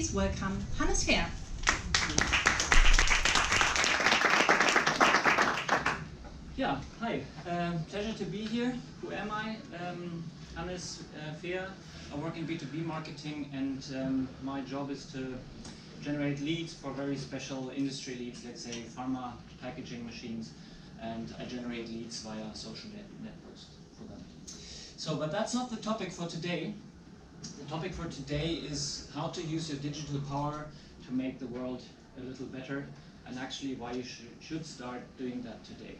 please welcome Hannes Fehr. Yeah, hi. Pleasure to be here. Who am I? Hannes Fehr. I work in B2B marketing, and my job is to generate leads for very special industry leads, let's say pharma packaging machines, and I generate leads via social networks for them. So, but that's not the topic for today. The topic for today is how to use your digital power to make the world a little better, and actually why you should start doing that today.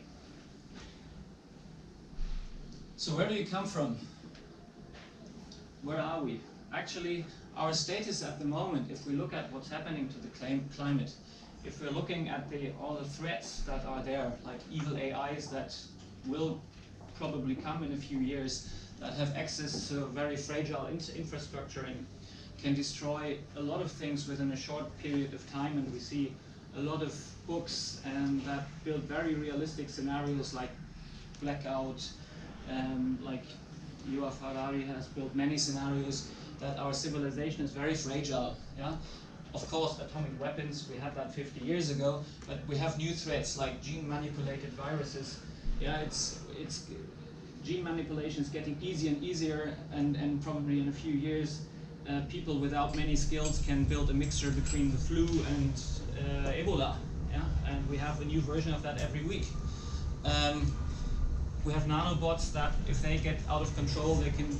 So where do you come from? Where are we? Actually, our status at the moment, if we look at what's happening to the climate, if we're looking at all the threats that are there, like evil AIs that will probably come in a few years, that have access to very fragile infrastructure and can destroy a lot of things within a short period of time, and we see a lot of books that build very realistic scenarios like blackout, like Yuval Harari has built many scenarios that our civilization is very fragile. Yeah, of course, atomic weapons, we had that 50 years ago, but we have new threats like gene-manipulated viruses. Yeah, it's gene manipulation is getting easier and easier, and probably in a few years, people without many skills can build a mixture between the flu and Ebola. Yeah, and we have a new version of that every week. We have nanobots that, if they get out of control, they can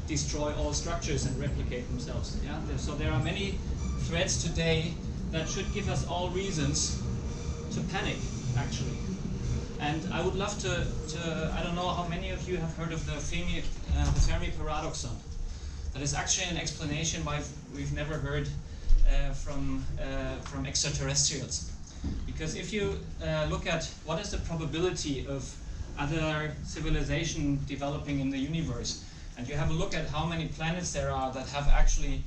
destroy all structures and replicate themselves. Yeah? So there are many threats today that should give us all reasons to panic, actually. And I would love to I don't know how many of you have heard of the Fermi paradoxon. That is actually an explanation why we've never heard from extraterrestrials. Because if you look at what is the probability of other civilization developing in the universe, and you have a look at how many planets there are that have actually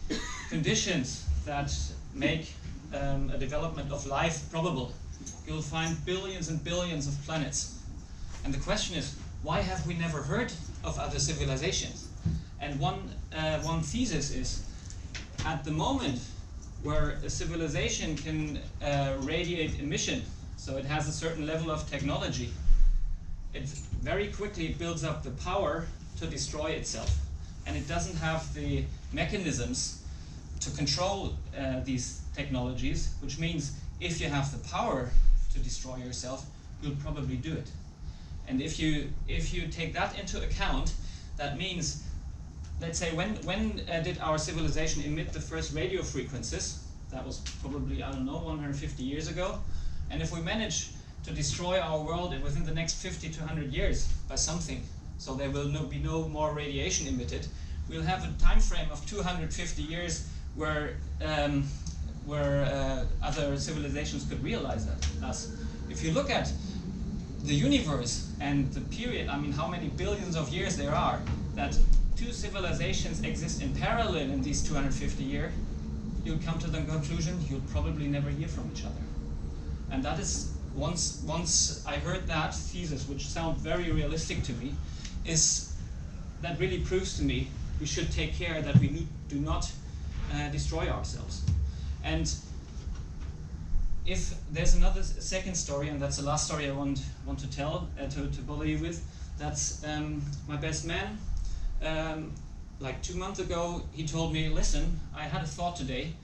conditions that make a development of life probable, you'll find billions and billions of planets. And the question is, why have we never heard of other civilizations? And one thesis is, at the moment where a civilization can radiate emission, so it has a certain level of technology, it very quickly builds up the power to destroy itself. And it doesn't have the mechanisms to control these technologies, which means if you have the power to destroy yourself, you'll probably do it. And if you take that into account, that means, let's say, when did our civilization emit the first radio frequencies? That was probably, I don't know, 150 years ago. And if we manage to destroy our world within the next 50 to 100 years by something, so there will be no more radiation emitted, we'll have a time frame of 250 years where other civilizations could realize that. Thus, if you look at the universe and the period, I mean, how many billions of years there are, that two civilizations exist in parallel in these 250 years, you'll come to the conclusion you'll probably never hear from each other. And that is, once I heard that thesis, which sounds very realistic to me, is that really proves to me we should take care that we do not destroy ourselves. And if there's another second story, and that's the last story I want to tell, to bother you with, that's my best man. Like 2 months ago, he told me, listen, I had a thought today.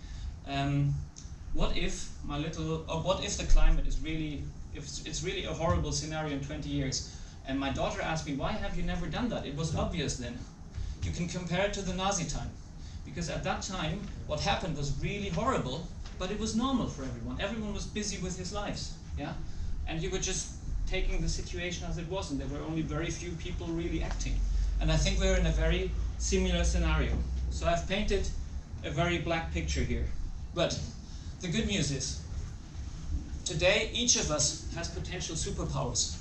What if the climate is really, if it's really a horrible scenario in 20 years? And my daughter asked me, why have you never done that? It was obvious then. You can compare it to the Nazi time. Because at that time, what happened was really horrible, but it was normal for everyone. Everyone was busy with his lives, yeah? And you were just taking the situation as it was, and there were only very few people really acting. And I think we're in a very similar scenario. So I've painted a very black picture here. But the good news is, today each of us has potential superpowers.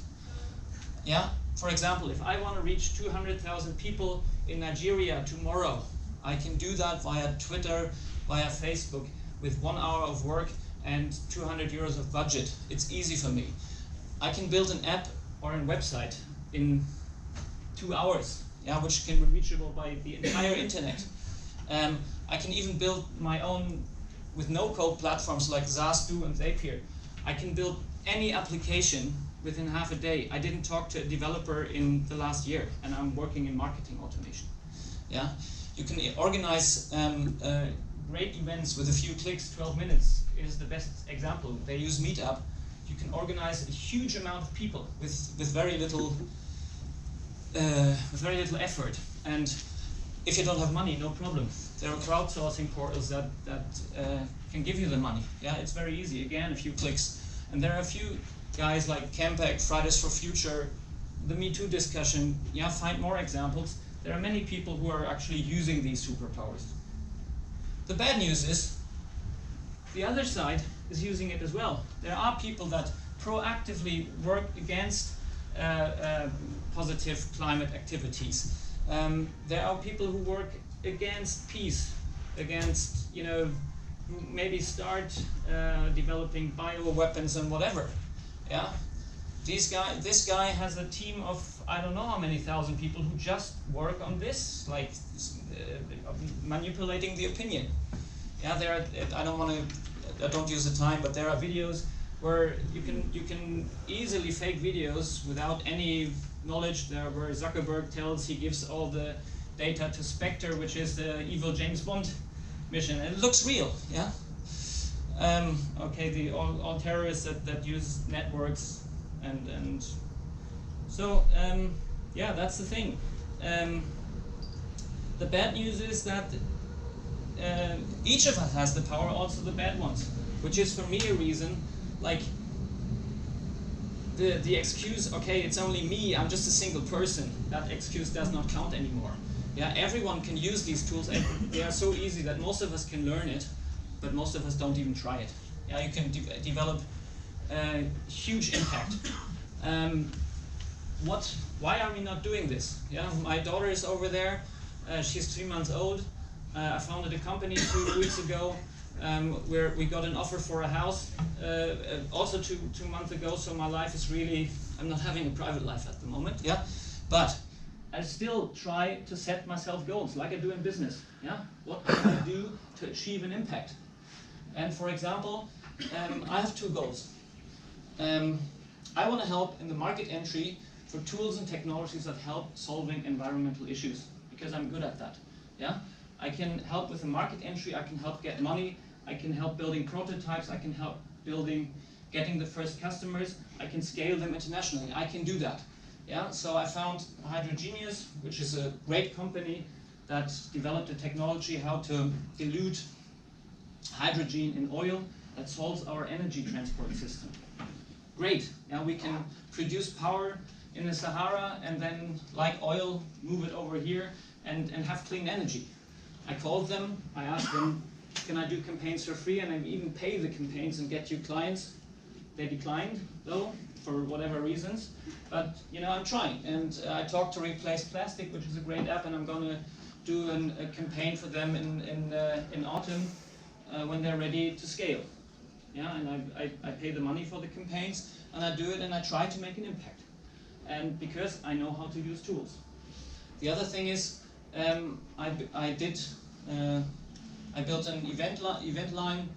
Yeah? For example, if I want to reach 200,000 people in Nigeria tomorrow, I can do that via Twitter, via Facebook, with 1 hour of work and 200 euros of budget. It's easy for me. I can build an app or a website in 2 hours, yeah, which can be reachable by the entire internet. I can even build my own with no-code platforms like ZAST, and Zapier, I can build any application within half a day. I didn't talk to a developer in the last year, and I'm working in marketing automation. Yeah, you can organize great events with a few clicks. 12 minutes is the best example. They use Meetup. You can organize a huge amount of people with very little effort. And if you don't have money, no problem. There are crowdsourcing portals that can give you the money. Yeah, it's very easy. Again, a few clicks. And there are a few guys like Campact, Fridays for Future, the Me Too discussion. Yeah, find more examples. There are many people who are actually using these superpowers. The bad news is the other side is using it as well. There are people that proactively work against positive climate activities. There are people who work against peace, against, you know, who maybe start developing bioweapons and whatever. Yeah, this guy has a team of I don't know how many thousand people who just work on this, like manipulating the opinion. Yeah, there are, I don't use the time, but there are videos where you can easily fake videos without any knowledge. There, where Zuckerberg tells he gives all the data to Spectre, which is the evil James Bond mission, and it looks real. Yeah. Okay, all terrorists that use networks and so yeah, that's the thing. The bad news is that each of us has the power, also the bad ones, which is for me a reason, like the excuse, okay, it's only me, I'm just a single person, that excuse does not count anymore. Yeah, everyone can use these tools, and they are so easy that most of us can learn it, but most of us don't even try it. Yeah, you can develop huge impact. Why are we not doing this? Yeah, my daughter is over there. She's 3 months old. I founded a company 2 weeks ago where we got an offer for a house also two months ago. So my life is really, I'm not having a private life at the moment. Yeah, but I still try to set myself goals like I do in business. Yeah, what can I do to achieve an impact? And for example, I have 2 goals. I want to help in the market entry for tools and technologies that help solving environmental issues, because I'm good at that. Yeah, I can help with the market entry, I can help get money, I can help building prototypes, I can help getting the first customers, I can scale them internationally, I can do that. Yeah, so I found Hydrogenius, which is a great company that developed a technology how to dilute hydrogen in oil that solves our energy transport system. Great, now we can produce power in the Sahara and then, like oil, move it over here and have clean energy. I called them, I asked them, can I do campaigns for free, and I even pay the campaigns and get you clients. They declined, though, for whatever reasons, but you know, I'm trying. And I talked to Replace Plastic, which is a great app, and I'm going to do a campaign for them in autumn when they're ready to scale. Yeah, and I pay the money for the campaigns, and I do it, and I try to make an impact. And because I know how to use tools. The other thing is, I built an event line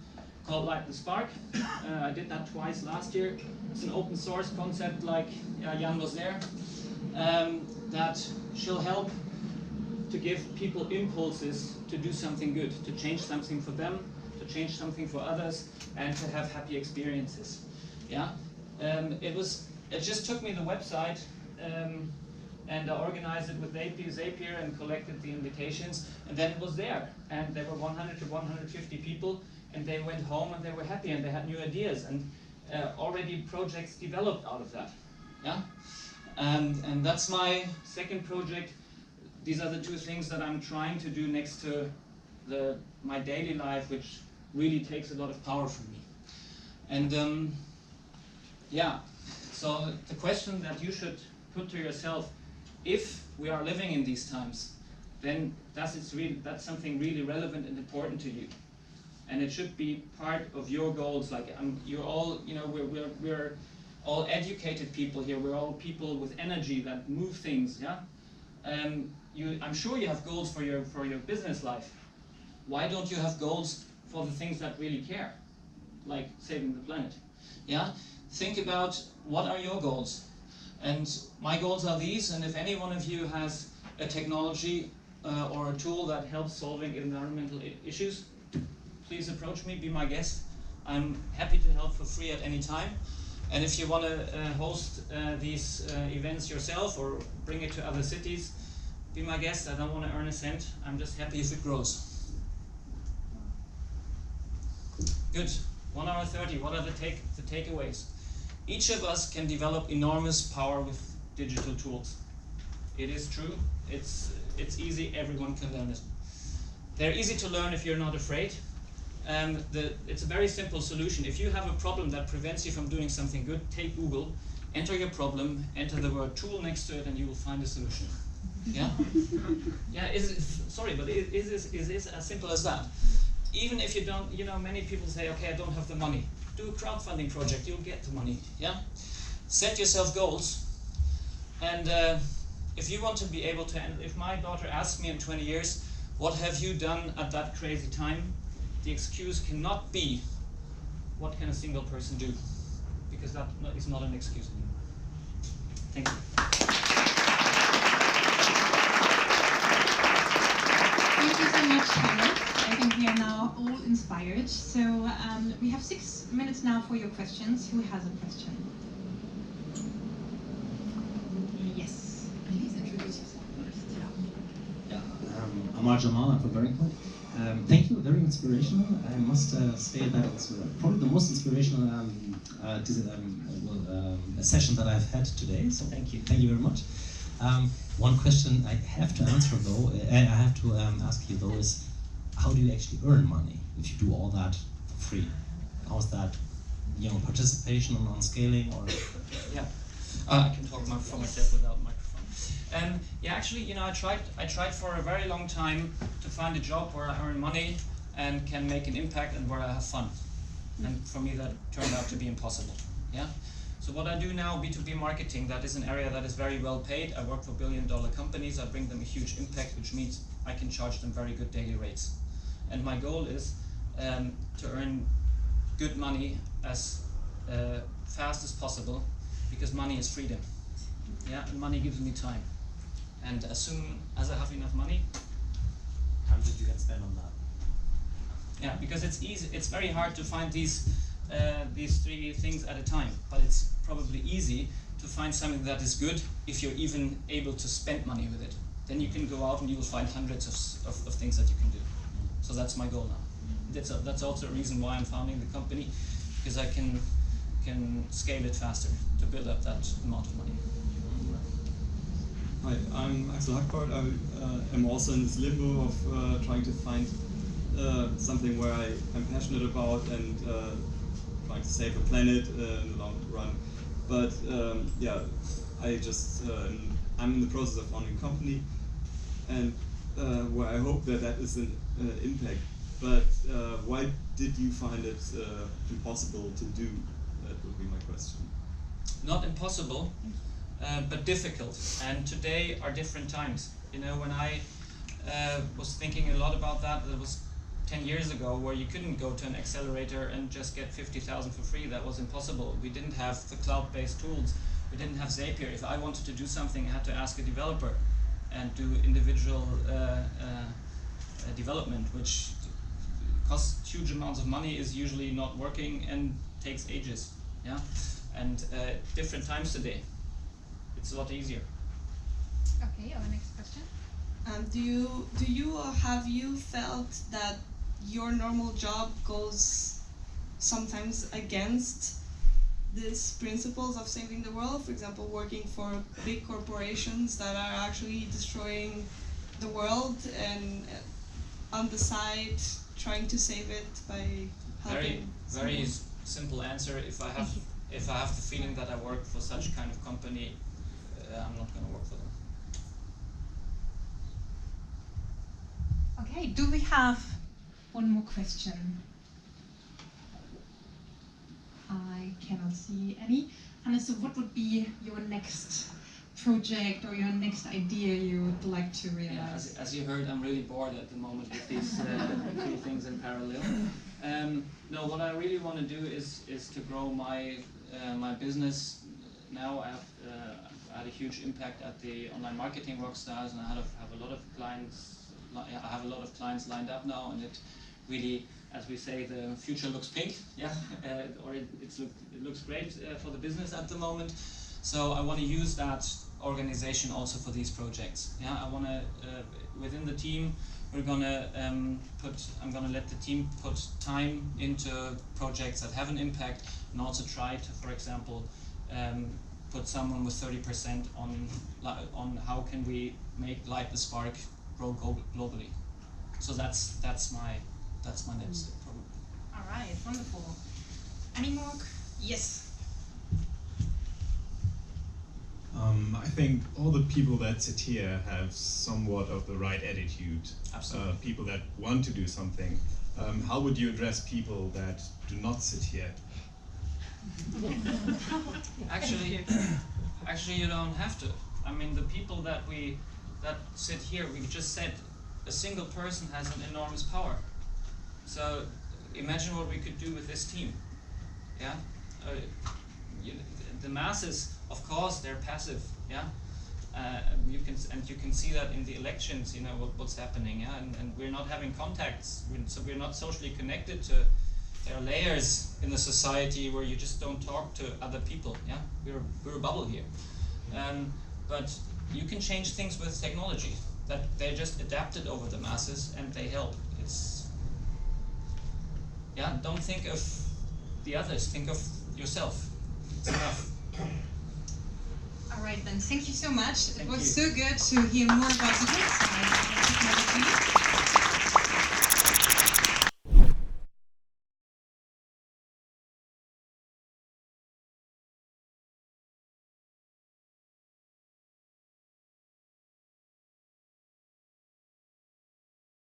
called Light the Spark. I did that twice last year. It's an open source concept, like Jan was there, that shall help to give people impulses to do something good, to change something for them, to change something for others, and to have happy experiences. Yeah, it just took me the website, and I organized it with Zapier and collected the invitations, and then it was there. And there were 100 to 150 people, and they went home and they were happy and they had new ideas, and already projects developed out of that. Yeah, and that's my second project. These are the 2 things that I'm trying to do next to my daily life, which really takes a lot of power from me. And yeah, so the question that you should put to yourself, if we are living in these times, then that's something really relevant and important to you, and it should be part of your goals. Like you're all, you know, we're all educated people here. We're all people with energy that move things. Yeah, I'm sure you have goals for your business life. Why don't you have goals for the things that really care, like saving the planet. Yeah? Think about what are your goals. And my goals are these, and if any one of you has a technology or a tool that helps solving environmental issues, please approach me, be my guest. I'm happy to help for free at any time. And if you want to host these events yourself or bring it to other cities, be my guest. I don't want to earn a cent. I'm just happy if it grows. Good. 1 hour 30. What are the takeaways? Each of us can develop enormous power with digital tools. It is true. It's easy. Everyone can learn it. They're easy to learn if you're not afraid. It's a very simple solution. If you have a problem that prevents you from doing something good, take Google, enter your problem, enter the word tool next to it, and you will find a solution. Yeah? Yeah, sorry, but is this as simple as that? Even if you don't, many people say, okay, I don't have the money. Do a crowdfunding project, you'll get the money. Yeah? Set yourself goals. And if you want to be able to, and if my daughter asks me in 20 years, what have you done at that crazy time? The excuse cannot be, what can a single person do? Because that is not an excuse anymore. Thank you. Thank you so much, Pawlik. I think we are now all inspired. So we have 6 minutes now for your questions. Who has a question? Yes. Please introduce yourself first. Yeah, I'm Jamal, I'm from Berlin. Thank you, very inspirational. I must say that it's probably the most inspirational session that I've had today. So thank you very much. One question I have to answer though, I have to ask you though is, how do you actually earn money if you do all that for free? How's that, participation on scaling or? Yeah, I can talk for myself without microphone. Yeah, actually, I tried for a very long time to find a job where I earn money and can make an impact and where I have fun. And for me, that turned out to be impossible. Yeah. So what I do now, B2B marketing, that is an area that is very well paid. I work for billion-dollar companies. I bring them a huge impact, which means I can charge them very good daily rates. And my goal is to earn good money as fast as possible, because money is freedom. Yeah, and money gives me time. And as soon as I have enough money, how much you can spend on that? Yeah, because it's easy. It's very hard to find these 3 things at a time. But it's probably easy to find something that is good if you're even able to spend money with it. Then you can go out and you will find hundreds of things that you can do. So that's my goal now. That's also a reason why I'm founding the company, because I can scale it faster to build up that amount of money. Hi, I'm Axel Hackbart. I am also in this limbo of trying to find something where I am passionate about and trying to save the planet in the long run. But yeah, I'm in the process of founding a company, and where I hope that is an impact. But why did you find it impossible to do? That would be my question. Not impossible, but difficult. And today are different times. When I was thinking a lot about that, it was 10 years ago, where you couldn't go to an accelerator and just get 50,000 for free. That was impossible. We didn't have the cloud-based tools. We didn't have Zapier. If I wanted to do something, I had to ask a developer and do individual development, which costs huge amounts of money, is usually not working, and takes ages. Yeah, and different times today. It's a lot easier. Okay, our next question. Do you or have you felt that your normal job goes sometimes against these principles of saving the world? For example, working for big corporations that are actually destroying the world, and on the side trying to save it by helping. Very simple answer. If I have the feeling that I work for such kind of company, I'm not going to work for them. Okay, do we have one more question? I cannot see any. And so what would be your next project or your next idea you would like to realize? As you heard, I'm really bored at the moment with these three things in parallel. No, what I really want to do is to grow my business. Now I've had a huge impact at the online marketing rockstars, and I have a lot of clients. I have a lot of clients lined up now, and it really, as we say, the future looks pink. Yeah, or it looks great for the business at the moment. So I want to use that organization also for these projects. Yeah, I want to within the team. I'm gonna let the team put time into projects that have an impact, and also try to, for example, put someone with 30% on how can we make Light the Spark grow globally. So that's my next step probably. All right, wonderful. Any more? Yes. I think all the people that sit here have somewhat of the right attitude. Absolutely. People that want to do something. How would you address people that do not sit here? Actually, you don't have to. I mean, the people that sit here, we just said a single person has an enormous power. So imagine what we could do with this team. Yeah, the masses, of course, they're passive. Yeah, you can see that in the elections. You know what's happening. Yeah, and we're not having contacts, so we're not socially connected to. There are layers in the society where you just don't talk to other people. Yeah, we're a bubble here. But you can change things with technology. That they're just adapted over the masses and they help. Don't think of the others. Think of yourself. It's enough. All right then. Thank you so much. It Thank was you. so good to hear more about the good side.